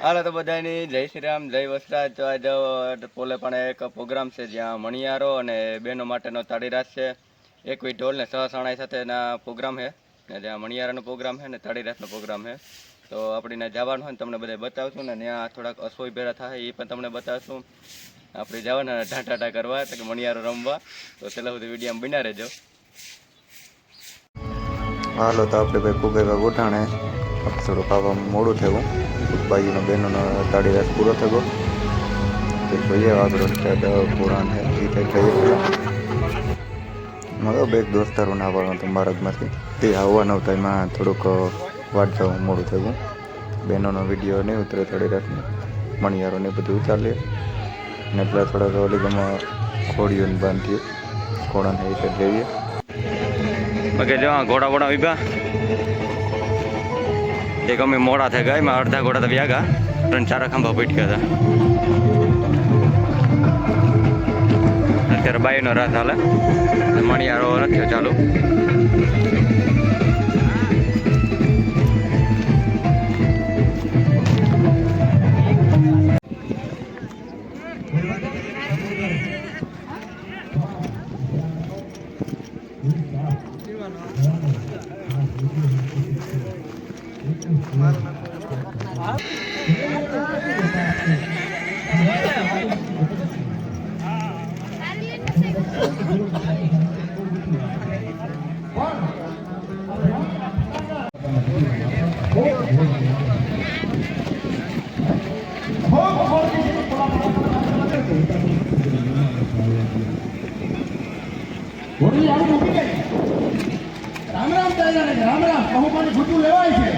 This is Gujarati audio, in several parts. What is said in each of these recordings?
હાલો તો બધાની જય શ્રી રામ, જય વસરાજ। તો આજે પોલે પણ એક પ્રોગ્રામ છે જ્યાં મણિયારો અને બહેનો માટેનો તાળીરાસ છે। એકવી ઢોલ ને સહસણાઈ સાથેના પ્રોગ્રામ છે ને જ્યાં મણિયારાનો પ્રોગ્રામ છે ને તાળીરાસનો પ્રોગ્રામ છે। તો આપણે જવાનું હોય ને તમને બધા બતાવશું ને ત્યાં થોડાક અસોઈ ભેરા થાય એ પણ તમને બતાવશું। આપણે જવાના ઢાંટાટા કરવા તો કે મણિયારો રમવા। તો છેલ્લા સુધી વિડીયોમાં બન્યા રહેજો। હાલો તો આપણે ભાઈ ફુગેવા ગોઠાણે થોડુંક આવવામાં મોડું થયું। ભાઈઓનો બહેનોનો તાળીરાસ પૂરો થયો તો જોઈએ આગળ પુરાણ છે એ કંઈક જઈએ પેલા મારો બે દોસ્તારોને આવવાનો હતો માર્ગમાંથી તે આવવાનો હતો એમાં થોડુંક વાટ જવું મોડું થયું। બહેનોનો વિડીયો નહીં ઉતરે તાળીરાસને મણિયારો ને બધું ચાલે ને પેલા થોડાક ઓલી ગમાં ઘોડીઓને બાંધીએ ઘોડાને એ સાઈડ જઈએ બાકી જો ઘોડા બોડા વિભા એક અમે મોડા થઈ ગયા એમાં અડધા ઘોડા તો વ્યાગા 3-4 ખંભા પીટક્યા હતા। અત્યારે બાઈનો રાત હાલે મણિયારો નથી ચાલુ। રામ રામ ચાલ્યા ને રામ રામ કહું પાણી છૂટું લેવાય છે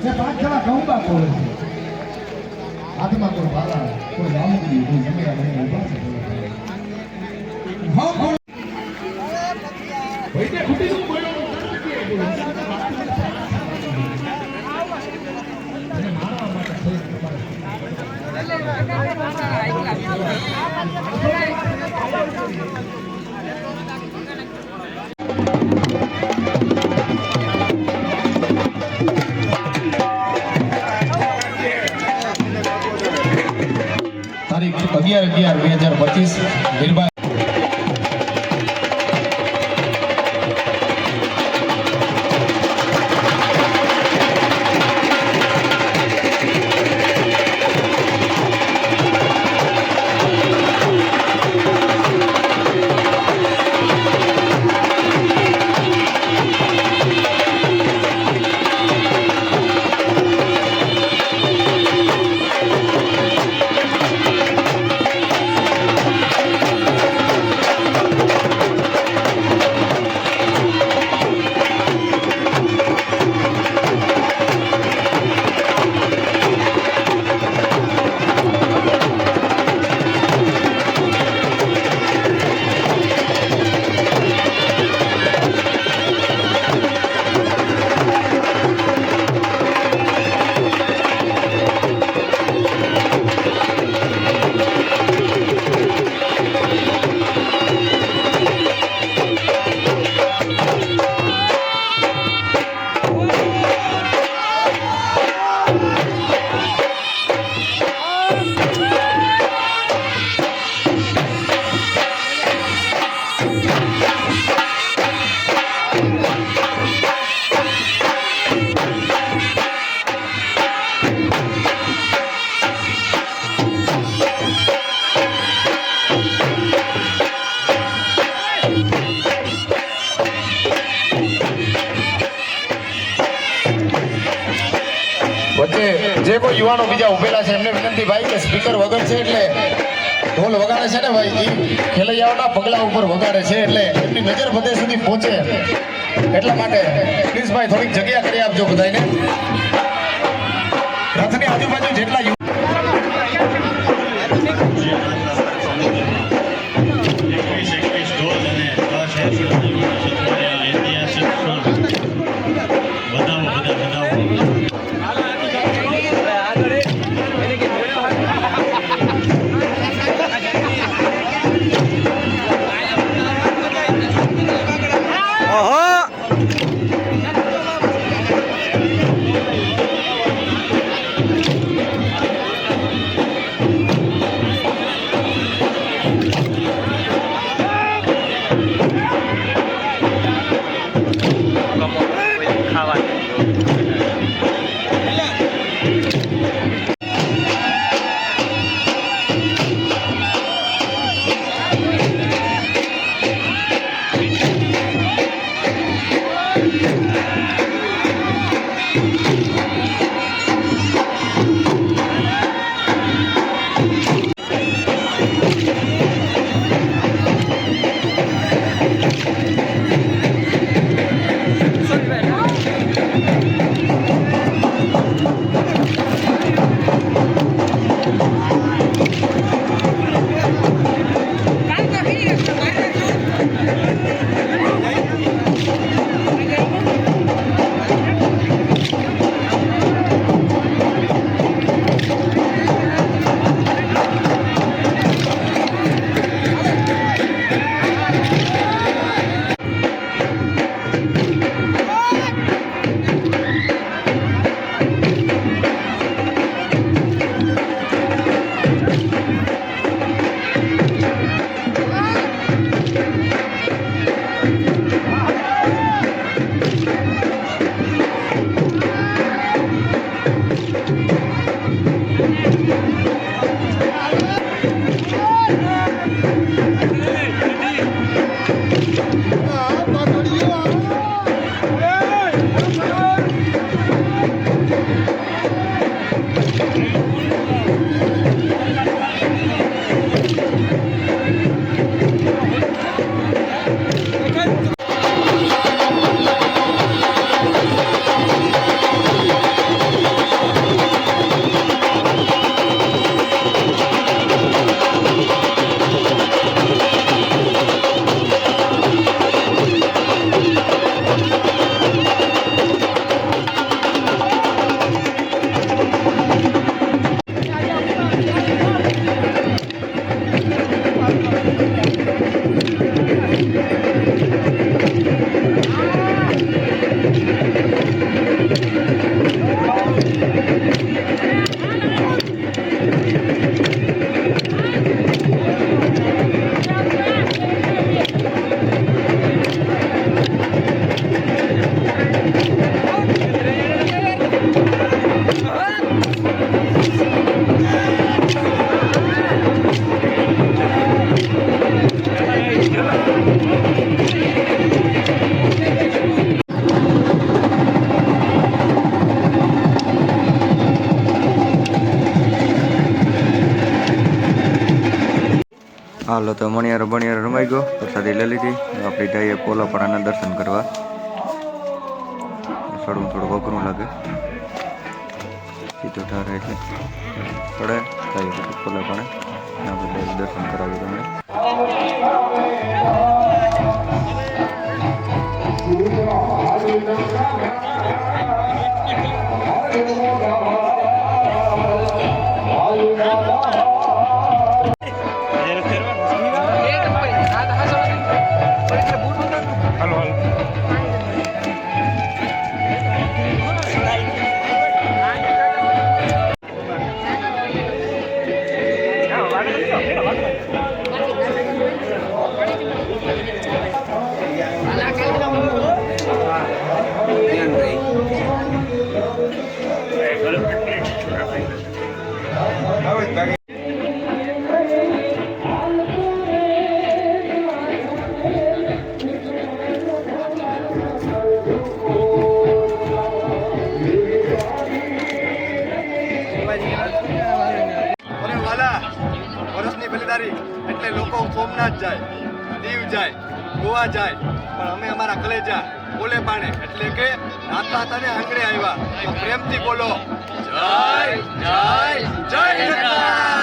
જે 5 જણા કહું બા કોલે હાથમાં કોઈ વાલા કોઈ રામુજી કોઈ જમીરા બની ઉભા છે હા કોણ ભાઈ તે ખૂટી શું બોલ્યો તારીખ 11/11/2025 વીરબાઈ વચ્ચે જે કોઈ યુવાનો બીજા ઉભેલા છે એમને વિનંતી ભાઈ કે સ્પીકર વગર છે એટલે ઢોલ વગાડે છે ને ભાઈ એ ખેલૈયાઓના પગલા ઉપર વગાડે છે એટલે એમની નજર બધે સુધી પહોંચે એટલા માટે પ્લીઝ ભાઈ થોડીક જગ્યા કરી આપજો બધાને રથની આજુબાજુ જેટલા હાલો તો મણિયારો બણિયારો રમાઈ ગયો, પ્રસાદી લઈ લીધી. આપણે જઈએ પોલાપાડાના દર્શન કરવા. ચડવું થોડું અઘરું લાગે, સીધો ઠાર એટલે પડે થાય પછી પોલાપાડા આપણે દર્શન કરાવી તમને. વર્ષની બલિદારી એટલે લોકો સોમનાથ જાય, દીવ જાય, ગોવા જાય, પણ અમે અમારા કલેજા બોલે પાણે એટલે કે નાતા હતા ને આંગણે આવ્યા. તો પ્રેમથી બોલો જય જય જય જગન્નાથ.